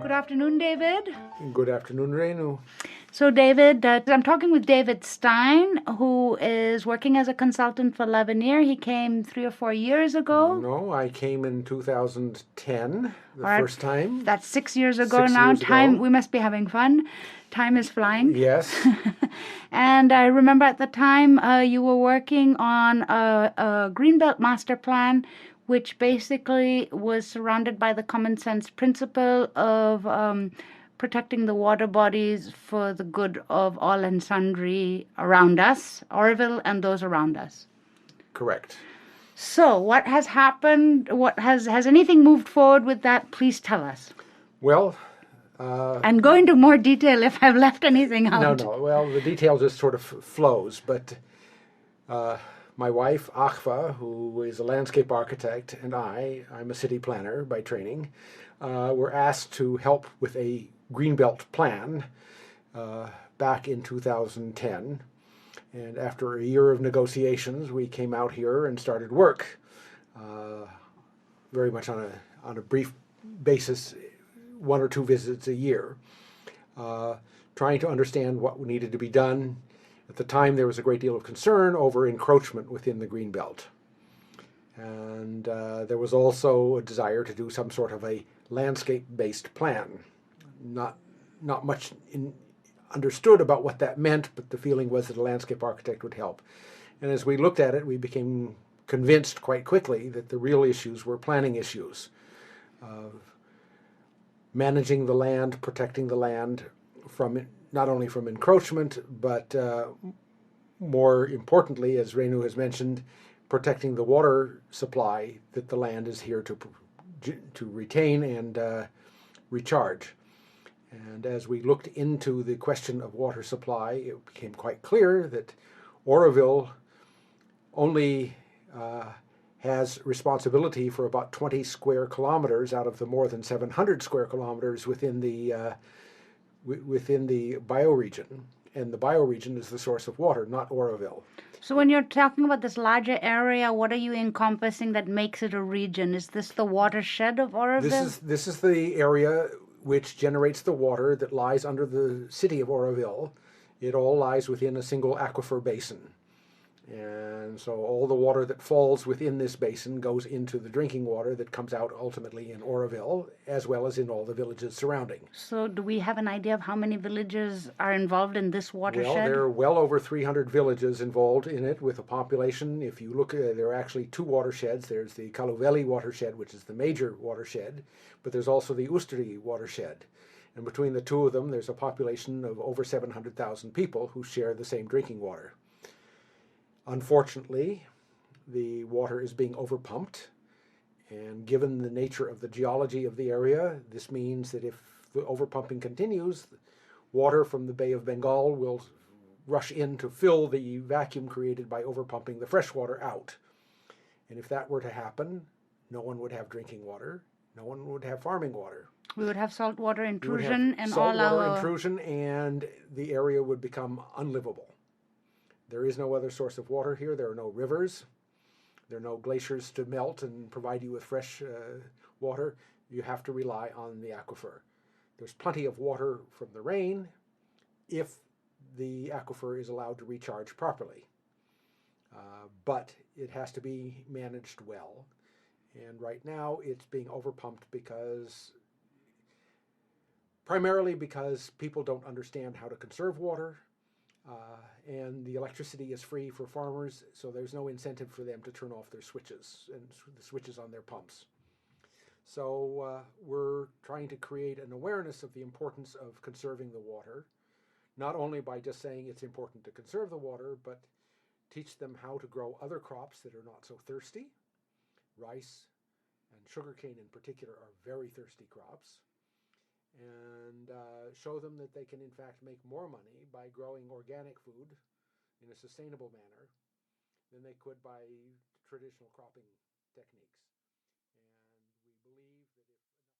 Good afternoon, David. Good afternoon, Renu. So, David, I'm talking with David Stein, who is working as a consultant for L'avenir. He came 3 or 4 years ago. No, I came in 2010, the All right. first time. That's 6 years ago 6 now. years Time, ago. we must be having fun. Time is flying. Yes. And I remember at the time you were working on a Greenbelt Master Plan, which basically was surrounded by the common sense principle of protecting the water bodies for the good of all and sundry around us, Auroville and those around us. Correct. So, what has happened? What has anything moved forward with that? Please tell us. Well, And go into more detail if I've left anything out. no. Well, the detail just sort of flows, but my wife, Achva, who is a landscape architect, and I'm a city planner by training, were asked to help with a Greenbelt plan back in 2010. And after a year of negotiations, we came out here and started work, very much on a brief basis, 1 or 2 visits a year, trying to understand what needed to be done. At the time, there was a great deal of concern over encroachment within the Greenbelt. And there was also a desire to do some sort of a landscape-based plan. Not much understood about what that meant, but the feeling was that a landscape architect would help. And as we looked at it, we became convinced quite quickly that the real issues were planning issues. Managing the land, protecting the land from not only from encroachment, but more importantly, as Renu has mentioned, protecting the water supply that the land is here to retain and recharge. And as we looked into the question of water supply, it became quite clear that Auroville only has responsibility for about 20 square kilometers out of the more than 700 square kilometers within the bioregion. And the bioregion is the source of water, not Auroville. So when you're talking about this larger area, what are you encompassing that makes it a region? Is this the watershed of Auroville? This is the area which generates the water that lies under the city of Auroville. It all lies within a single aquifer basin. And so all the water that falls within this basin goes into the drinking water that comes out ultimately in Auroville, as well as in all the villages surrounding. So do we have an idea of how many villages are involved in this watershed? Well, there are well over 300 villages involved in it with a population. If you look, there are actually 2 watersheds. There's the Auroville watershed, which is the major watershed, but there's also the Ustri watershed. And between the 2 of them, there's a population of over 700,000 people who share the same drinking water. Unfortunately, the water is being overpumped, and given the nature of the geology of the area, this means that if the overpumping continues, water from the Bay of Bengal will rush in to fill the vacuum created by overpumping the fresh water out. And if that were to happen, no one would have drinking water, no one would have farming water. We would have saltwater intrusion and all saltwater intrusion, and the area would become unlivable. There is no other source of water here. There are no rivers. There are no glaciers to melt and provide you with fresh water. You have to rely on the aquifer. There's plenty of water from the rain if the aquifer is allowed to recharge properly. But it has to be managed well. And right now it's being overpumped primarily because people don't understand how to conserve water. And the electricity is free for farmers, so there's no incentive for them to turn off their switches and the switches on their pumps. So we're trying to create an awareness of the importance of conserving the water, not only by just saying it's important to conserve the water, but teach them how to grow other crops that are not so thirsty. Rice and sugarcane in particular are very thirsty crops. And show them that they can in fact make more money by growing organic food in a sustainable manner than they could by traditional cropping techniques.